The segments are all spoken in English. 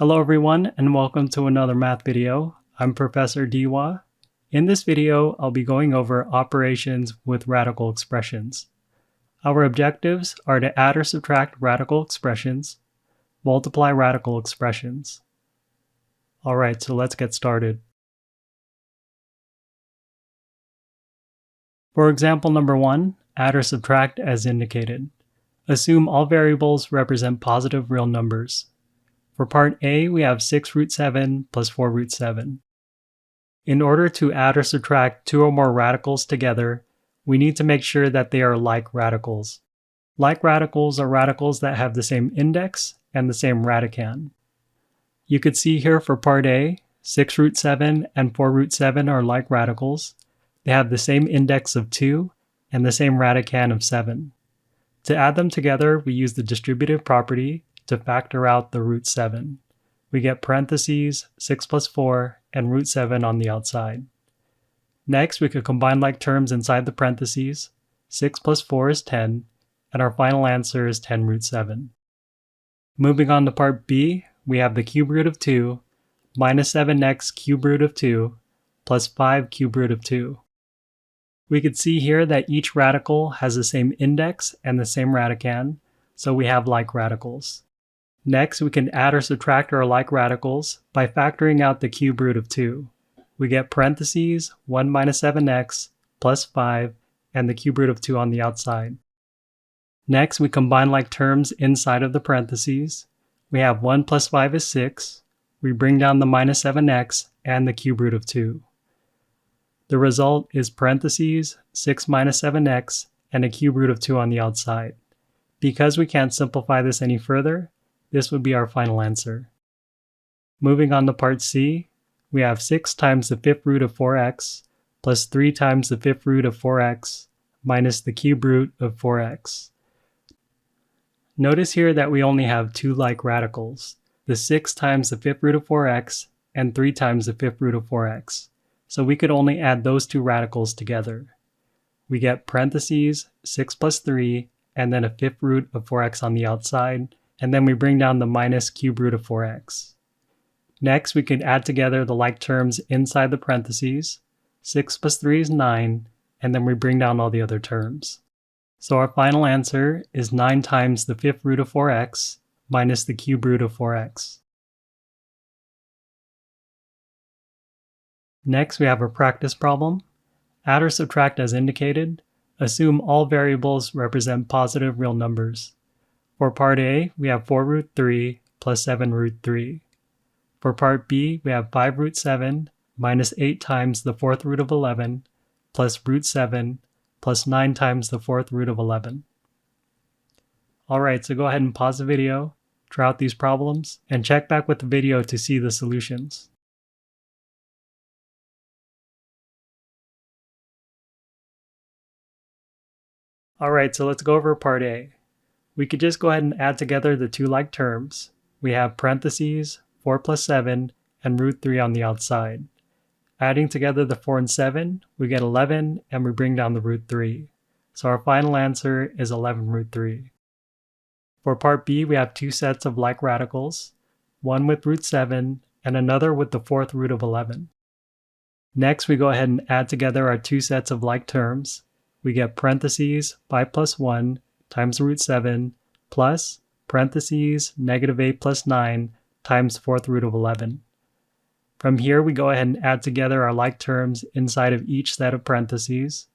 Hello everyone and welcome to another math video. I'm Professor Diwa. In this video, I'll be going over operations with radical expressions. Our objectives are to add or subtract radical expressions, multiply radical expressions. Alright, so let's get started. For example number 1, add or subtract as indicated. Assume all variables represent positive real numbers. For part A, we have 6 root 7 plus 4 root 7. In order to add or subtract two or more radicals together, we need to make sure that they are like radicals. Like radicals are radicals that have the same index and the same radicand. You could see here for part A, 6 root 7 and 4 root 7 are like radicals. They have the same index of 2 and the same radicand of 7. To add them together, we use the distributive property to factor out the root 7. We get parentheses, 6 plus 4, and root 7 on the outside. Next, we could combine like terms inside the parentheses. 6 plus 4 is 10, and our final answer is 10 root 7. Moving on to part B, we have the cube root of 2 minus 7x cube root of 2 plus 5 cube root of 2. We could see here that each radical has the same index and the same radicand, so we have like radicals. Next, we can add or subtract our like radicals by factoring out the cube root of 2. We get parentheses 1 minus 7x plus 5 and the cube root of 2 on the outside. Next, we combine like terms inside of the parentheses. We have 1 plus 5 is 6. We bring down the minus 7x and the cube root of 2. The result is parentheses 6 minus 7x and a cube root of 2 on the outside. Because we can't simplify this any further, this would be our final answer. Moving on to part C, we have 6 times the fifth root of 4x plus 3 times the fifth root of 4x minus the cube root of 4x. Notice here that we only have two like radicals, the 6 times the fifth root of 4x and 3 times the fifth root of 4x. So we could only add those two radicals together. We get parentheses 6 plus 3 and then a fifth root of 4x on the outside, and then we bring down the minus cube root of 4x. Next, we can add together the like terms inside the parentheses. 6 plus 3 is 9, and then we bring down all the other terms. So our final answer is 9 times the fifth root of 4x minus the cube root of 4x. Next, we have a practice problem. Add or subtract as indicated. Assume all variables represent positive real numbers. For part A, we have 4 root 3 plus 7 root 3. For part B, we have 5 root 7 minus 8 times the fourth root of 11 plus root 7 plus 9 times the fourth root of 11. Alright, so go ahead and pause the video, try out these problems, and check back with the video to see the solutions. Alright, so let's go over part A. We could just go ahead and add together the two like terms. We have parentheses, 4 plus 7, and root 3 on the outside. Adding together the 4 and 7, we get 11, and we bring down the root 3. So our final answer is 11 root 3. For part B, we have two sets of like radicals, one with root 7, and another with the fourth root of 11. Next, we go ahead and add together our two sets of like terms. We get parentheses 5 plus 1 times root 7 plus parentheses negative 8 plus 9 times fourth root of 11. From here, we go ahead and add together our like terms inside of each set of parentheses.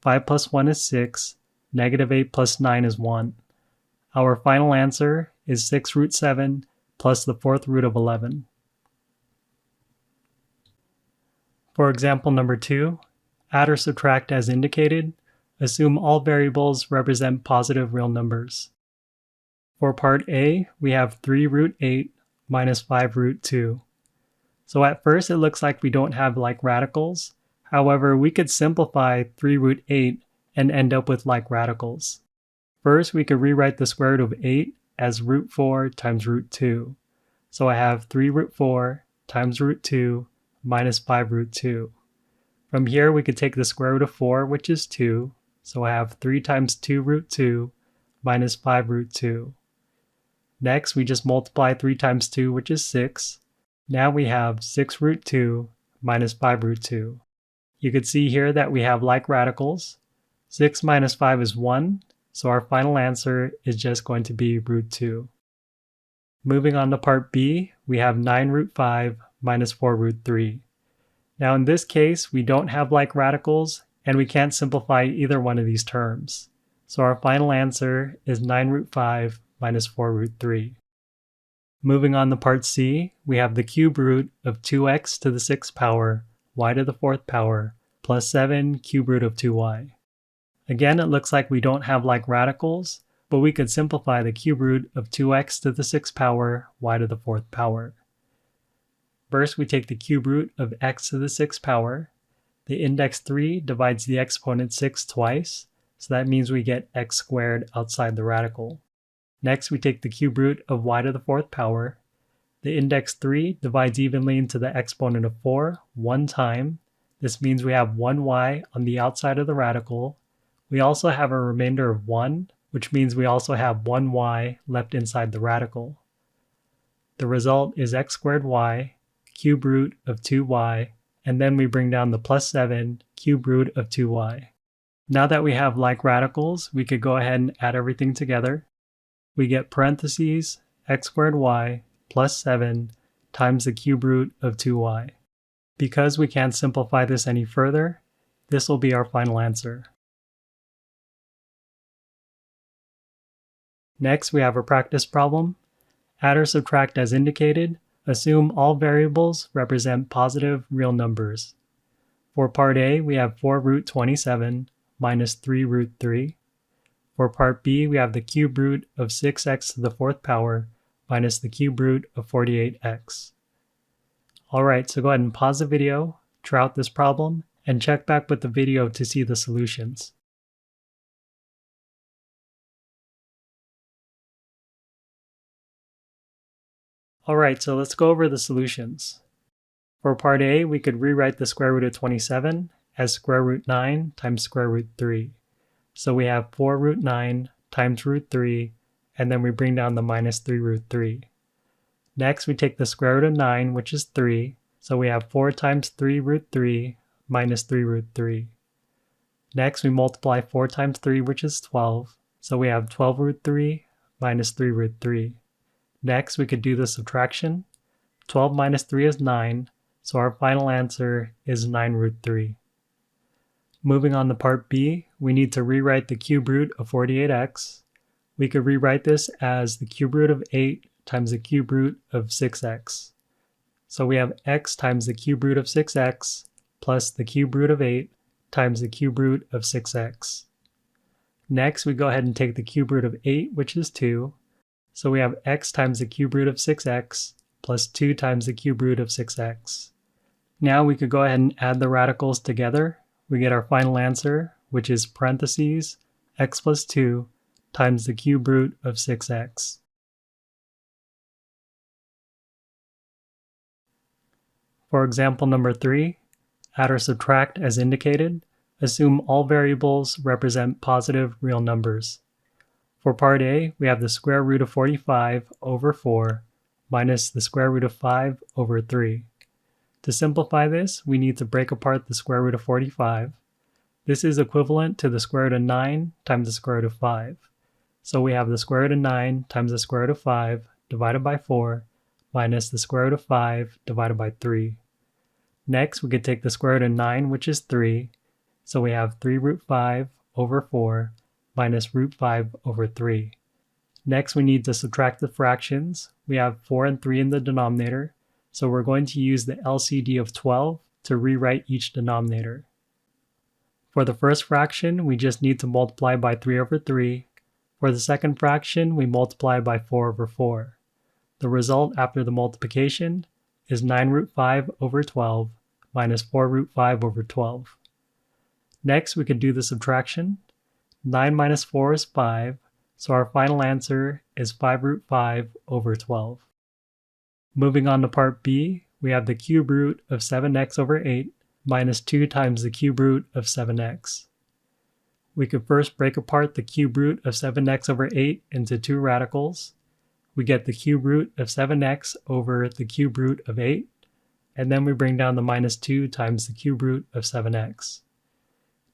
5 plus 1 is 6, negative 8 plus 9 is 1. Our final answer is 6 root 7 plus the fourth root of 11. For example number 2, add or subtract as indicated. Assume all variables represent positive real numbers. For part A, we have 3 root 8 minus 5 root 2. So at first it looks like we don't have like radicals. However, we could simplify 3 root 8 and end up with like radicals. First, we could rewrite the square root of 8 as root 4 times root 2. So I have 3 root 4 times root 2 minus 5 root 2. From here, we could take the square root of 4, which is 2. So I have 3 times 2 root 2 minus 5 root 2. Next, we just multiply 3 times 2, which is 6. Now we have 6 root 2 minus 5 root 2. You could see here that we have like radicals. 6 minus 5 is 1, so our final answer is just going to be root 2. Moving on to part B, we have 9 root 5 minus 4 root 3. Now in this case, we don't have like radicals, and we can't simplify either one of these terms. So our final answer is 9 root 5 minus 4 root 3. Moving on to part C, we have the cube root of 2x to the 6th power, y to the 4th power, plus 7 cube root of 2y. Again, it looks like we don't have like radicals, but we could simplify the cube root of 2x to the 6th power, y to the 4th power. First, we take the cube root of x to the 6th power. The index 3 divides the exponent 6 twice, so that means we get x squared outside the radical. Next, we take the cube root of y to the 4th power. The index 3 divides evenly into the exponent of 4 one time. This means we have 1y on the outside of the radical. We also have a remainder of 1, which means we also have 1y left inside the radical. The result is x squared y, cube root of 2y, and then we bring down the plus 7 cube root of 2y. Now that we have like radicals, we could go ahead and add everything together. We get parentheses x squared y plus 7 times the cube root of 2y. Because we can't simplify this any further, this will be our final answer. Next, we have a practice problem. Add or subtract as indicated. Assume all variables represent positive real numbers. For part A, we have 4 root 27 minus 3 root 3. For part B, we have the cube root of 6x to the 4th power minus the cube root of 48x. Alright, so go ahead and pause the video, try out this problem, and check back with the video to see the solutions. Alright, so let's go over the solutions. For part A, we could rewrite the square root of 27 as square root 9 times square root 3. So we have 4 root 9 times root 3, and then we bring down the minus 3 root 3. Next, we take the square root of 9, which is 3, so we have 4 times 3 root 3 minus 3 root 3. Next, we multiply 4 times 3, which is 12, so we have 12 root 3 minus 3 root 3. Next, we could do the subtraction. 12 minus 3 is 9, so our final answer is 9 root 3. Moving on to part B, we need to rewrite the cube root of 48x. We could rewrite this as the cube root of 8 times the cube root of 6x. So we have x times the cube root of 6x plus the cube root of 8 times the cube root of 6x. Next, we go ahead and take the cube root of 8, which is 2. So we have x times the cube root of 6x plus 2 times the cube root of 6x. Now we could go ahead and add the radicals together. We get our final answer, which is parentheses x plus 2 times the cube root of 6x. For example number 3, add or subtract as indicated. Assume all variables represent positive real numbers. For part A, we have the square root of 45 over 4 minus the square root of 5 over 3. To simplify this, we need to break apart the square root of 45. This is equivalent to the square root of 9 times the square root of 5. So we have the square root of 9 times the square root of 5 divided by 4 minus the square root of 5 divided by 3. Next, we could take the square root of 9, which is 3. So we have 3 root 5 over 4 minus root 5 over 3. Next, we need to subtract the fractions. We have 4 and 3 in the denominator, so we're going to use the LCD of 12 to rewrite each denominator. For the first fraction, we just need to multiply by 3 over 3. For the second fraction, we multiply by 4 over 4. The result after the multiplication is 9 root 5 over 12 minus 4 root 5 over 12. Next, we could do the subtraction. 9 minus 4 is 5, so our final answer is 5 root 5 over 12. Moving on to part B, we have the cube root of 7x over 8 minus 2 times the cube root of 7x. We could first break apart the cube root of 7x over 8 into two radicals. we get the cube root of 7x over the cube root of 8, and then we bring down the minus 2 times the cube root of 7x.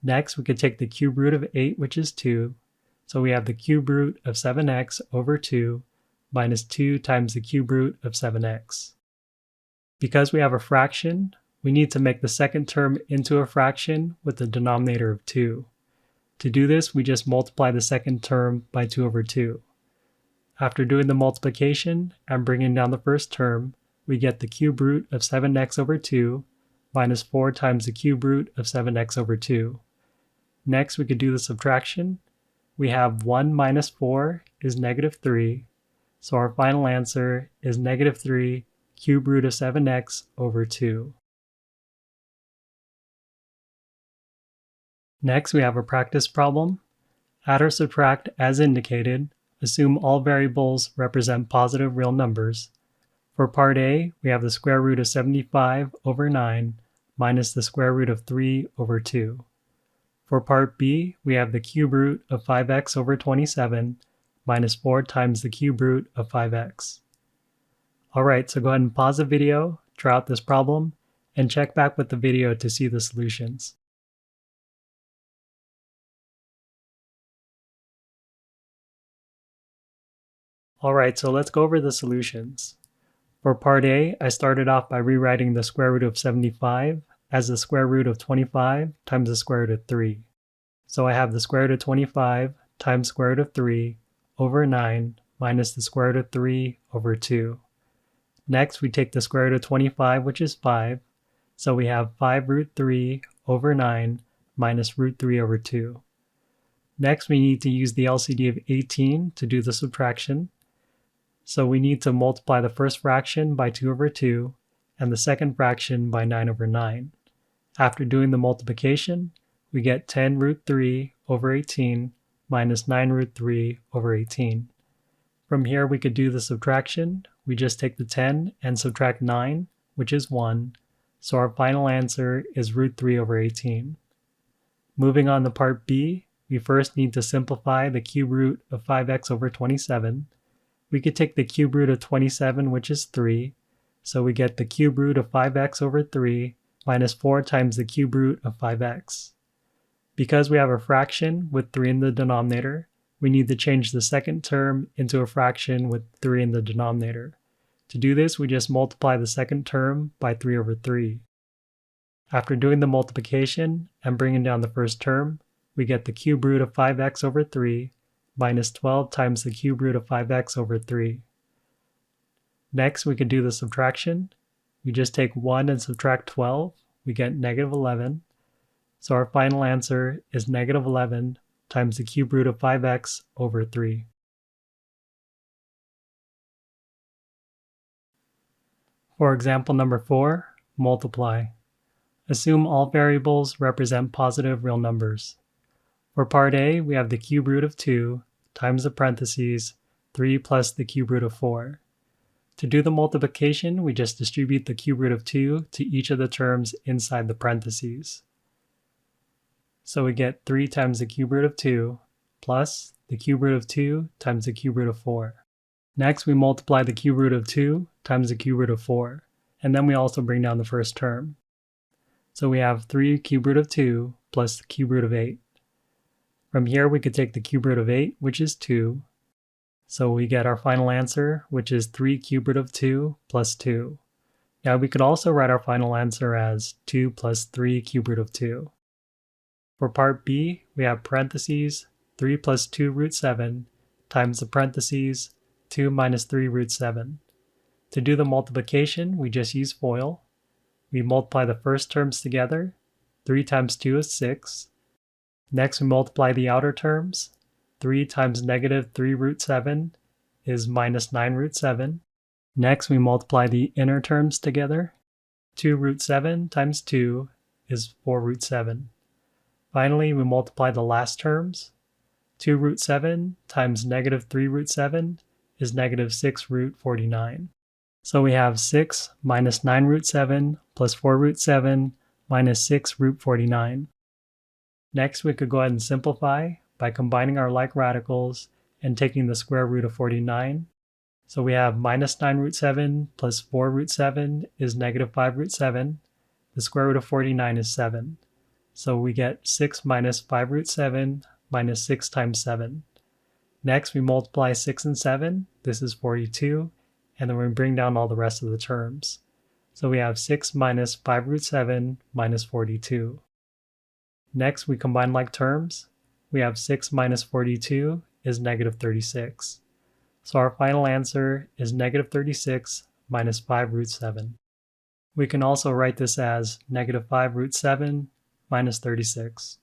Next, we could take the cube root of 8, which is 2, so we have the cube root of 7x over 2 minus 2 times the cube root of 7x. Because we have a fraction, we need to make the second term into a fraction with the denominator of 2. To do this, we just multiply the second term by 2 over 2. After doing the multiplication and bringing down the first term, we get the cube root of 7x over 2 minus 4 times the cube root of 7x over 2. Next, we could do the subtraction. We have 1 minus 4 is negative 3, so our final answer is negative 3 cube root of 7x over 2. Next, we have a practice problem. Add or subtract as indicated. Assume all variables represent positive real numbers. For part A, we have the square root of 75 over 9 minus the square root of 3 over 2. For part B, we have the cube root of 5x over 27 minus 4 times the cube root of 5x. Alright, so go ahead and pause the video, try out this problem, and check back with the video to see the solutions. Alright, so let's go over the solutions. For part A, I started off by rewriting the square root of 75 as the square root of 25 times the square root of 3. So I have the square root of 25 times square root of 3 over 9 minus the square root of 3 over 2. Next, we take the square root of 25, which is 5, so we have 5 root 3 over 9 minus root 3 over 2. Next, we need to use the LCD of 18 to do the subtraction. So we need to multiply the first fraction by 2 over 2 and the second fraction by 9 over 9. After doing the multiplication, we get 10 root 3 over 18 minus 9 root 3 over 18. From here we could do the subtraction. We just take the 10 and subtract 9, which is 1, so our final answer is root 3 over 18. Moving on to part B, we first need to simplify the cube root of 5x over 27. We could take the cube root of 27, which is 3, so we get the cube root of 5x over 3 minus 4 times the cube root of 5x. Because we have a fraction with 3 in the denominator, we need to change the second term into a fraction with 3 in the denominator. To do this, we just multiply the second term by 3 over 3. After doing the multiplication and bringing down the first term, we get the cube root of 5x over 3 minus 12 times the cube root of 5x over 3. Next, we can do the subtraction. We just take 1 and subtract 12. We get negative 11. So our final answer is negative 11 times the cube root of 5x over 3. For example number 4, multiply. Assume all variables represent positive real numbers. For part A, we have the cube root of 2 times the parentheses 3 plus the cube root of 4. To do the multiplication, we just distribute the cube root of 2 to each of the terms inside the parentheses. So we get 3 times the cube root of 2 plus the cube root of 2 times the cube root of 4. Next, we multiply the cube root of 2 times the cube root of 4, and then we also bring down the first term. So we have 3 cube root of 2 plus the cube root of 8. From here, we could take the cube root of 8, which is 2. So we get our final answer, which is 3 cube root of 2 plus 2. Now we could also write our final answer as 2 plus 3 cube root of 2. For part B, we have parentheses 3 plus 2 root 7 times the parentheses 2 minus 3 root 7. To do the multiplication, we just use FOIL. We multiply the first terms together. 3 times 2 is 6. Next, we multiply the outer terms. 3 times negative 3 root 7 is minus 9 root 7. Next, we multiply the inner terms together. 2 root 7 times 2 is 4 root 7. Finally, we multiply the last terms. 2 root 7 times negative 3 root 7 is negative 6 root 49. So we have 6 minus 9 root 7 plus 4 root 7 minus 6 root 49. Next, we could go ahead and simplify by combining our like radicals and taking the square root of 49. So we have minus 9 root 7 plus 4 root 7 is negative 5 root 7. The square root of 49 is 7. So we get 6 minus 5 root 7 minus 6 times 7. Next, we multiply 6 and 7. This is 42. And then we bring down all the rest of the terms. So we have 6 minus 5 root 7 minus 42. Next, we combine like terms. We have 6 minus 42 is negative 36. So our final answer is negative 36 minus 5 root 7. We can also write this as negative 5 root 7 minus 36.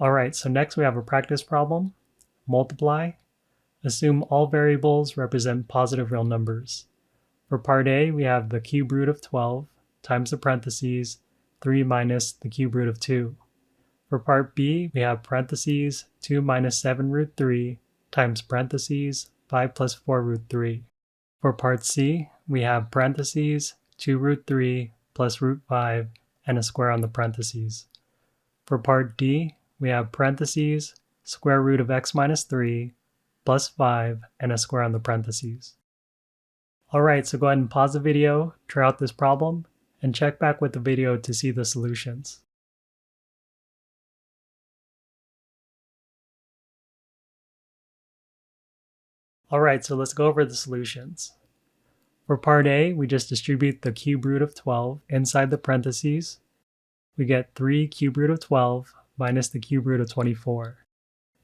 Alright, so next we have a practice problem. Multiply. Assume all variables represent positive real numbers. For part A, we have the cube root of 12 times the parentheses 3 minus the cube root of 2. For part B, we have parentheses 2 minus 7 root 3 times parentheses 5 plus 4 root 3. For part C, we have parentheses 2 root 3 plus root 5 and a square on the parentheses. For part D, we have parentheses square root of x minus 3 plus 5 and a square on the parentheses. Alright, so go ahead and pause the video, try out this problem, and check back with the video to see the solutions. Alright, so let's go over the solutions. For part A, we just distribute the cube root of 12 inside the parentheses. We get 3 cube root of 12 minus the cube root of 24.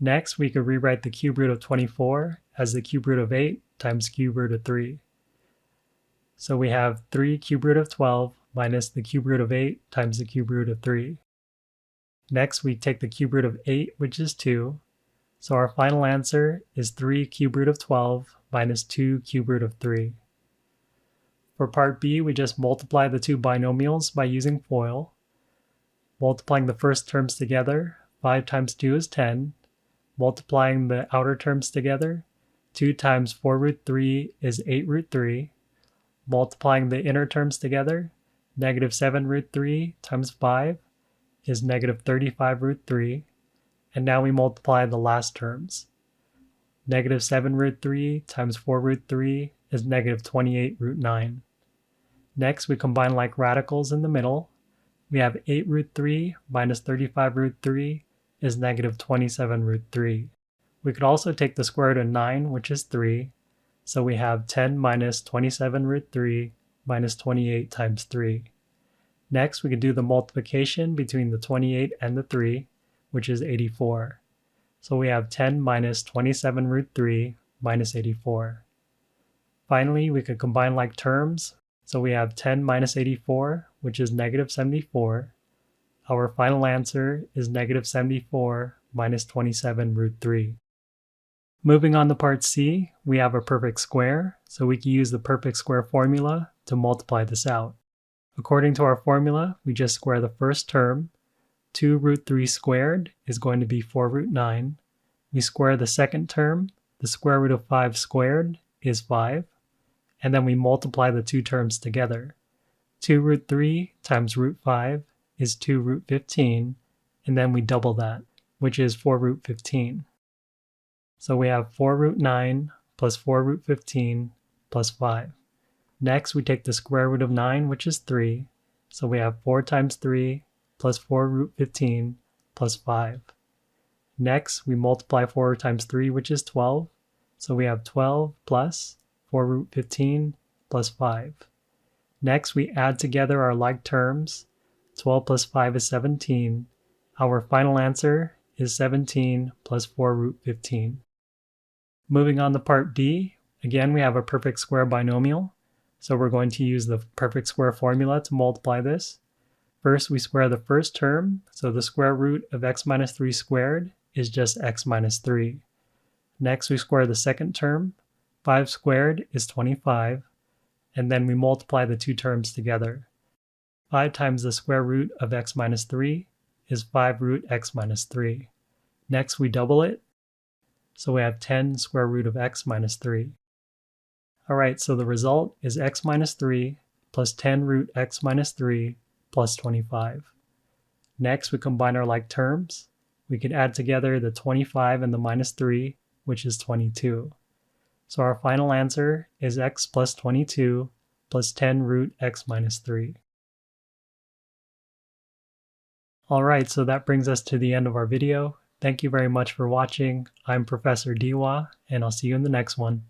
Next, we could rewrite the cube root of 24 as the cube root of 8 times cube root of 3. So we have 3 cube root of 12 minus the cube root of 8 times the cube root of 3. Next, we take the cube root of 8, which is 2. So our final answer is 3 cube root of 12 minus 2 cube root of 3. For part B, we just multiply the two binomials by using FOIL. Multiplying the first terms together, 5 times 2 is 10. Multiplying the outer terms together, 2 times 4 root 3 is 8 root 3. Multiplying the inner terms together, negative 7 root 3 times 5 is negative 35 root 3. And now we multiply the last terms. Negative 7 root 3 times 4 root 3 is negative 28 root 9. Next, we combine like radicals in the middle. We have 8 root 3 minus 35 root 3 is negative 27 root 3. We could also take the square root of 9, which is 3. So we have 10 minus 27 root 3 minus 28 times 3. Next, we could do the multiplication between the 28 and the 3, which is 84. So we have 10 minus 27 root 3 minus 84. Finally, we could combine like terms. So we have 10 minus 84, which is negative 74. Our final answer is negative 74 minus 27 root 3. Moving on to part C, we have a perfect square, so we can use the perfect square formula to multiply this out. According to our formula, we just square the first term. 2 root 3 squared is going to be 4 root 9. We square the second term. The square root of 5 squared is 5. And then we multiply the two terms together. 2 root 3 times root 5 is 2 root 15. And then we double that, which is 4 root 15. So we have 4 root 9 plus 4 root 15 plus 5. Next, we take the square root of 9, which is 3. So we have 4 times 3 plus 4 root 15 plus 5. Next, we multiply 4 times 3, which is 12. So we have 12 plus 4 root 15 plus 5. Next, we add together our like terms. 12 plus 5 is 17. Our final answer is 17 plus 4 root 15. Moving on to part D, again we have a perfect square binomial. So we're going to use the perfect square formula to multiply this. First, we square the first term, so the square root of x minus 3 squared is just x minus 3. Next, we square the second term. 5 squared is 25, and then we multiply the two terms together. 5 times the square root of x minus 3 is 5 root x minus 3. Next, we double it, so we have 10 square root of x minus 3. Alright, so the result is x minus 3 plus 10 root x minus 3 plus 25. Next, we combine our like terms. We can add together the 25 and the minus 3 which is 22. So our final answer is x plus 22 plus 10 root x minus 3. Alright, so that brings us to the end of our video. Thank you very much for watching. I'm Professor Diwa, and I'll see you in the next one.